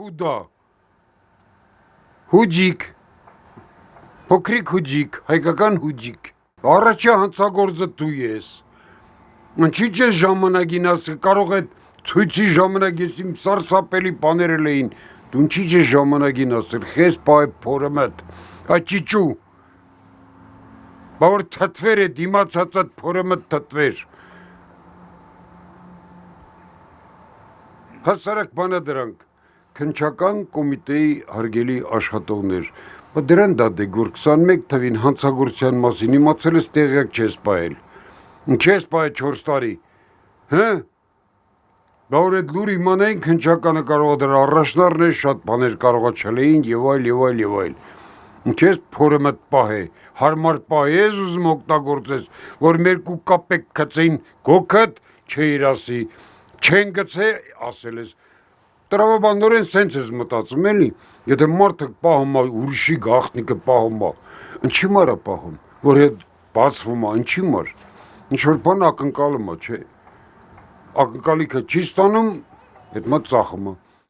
Հուդա։ Հուջիկ։ Փոքրիկ հուջիկ, հայկական հուջիկ։ Առաջի հանցագործը դու ես։ Ինչի՞ չէ ժամանակին ասել, կարող է ցույցի ժամանակ ես իմ սարսափելի բաները լեին։ Դու ինչի՞ չէ ժամանակին ասել, խես բայ փորը մտ։ Աճիճու։ Բա որ թթվեր է դիմացածդ փորը մտ թթվեր։ Հասարակ բանա դրանք, քննչական կոմիտեի հարգելի աշխատողներ, բա դրան դատեգուր 21 թվին հանցագործության մասին իմացել ես տեղյակ չես պահել, չես պահել 4 տարի, հը, բա որ այդ լուր իմանային քննչականը կարող դրա առաջնարն է, շատ բաներ կարողա չլեին և այլ, չես փորը մտ պահե, հարմար պահես ուզում օգտագործես, որ մեր կու կապեք կծեին գոքըտ չէիր ասի, չեն գցե ասել ես, տրավաբանդորեն սենց ես մտածում էլի, եթե մարդը պահում է ուրիշի գաղտնիքը պահում է, ինչի մար է պահում, որ հետ բացվում է, ինչի մար, ինչ-որ բան ակնկալում է, չէ, ակնկալիքը չի ստանում, հետ մա ծախում է։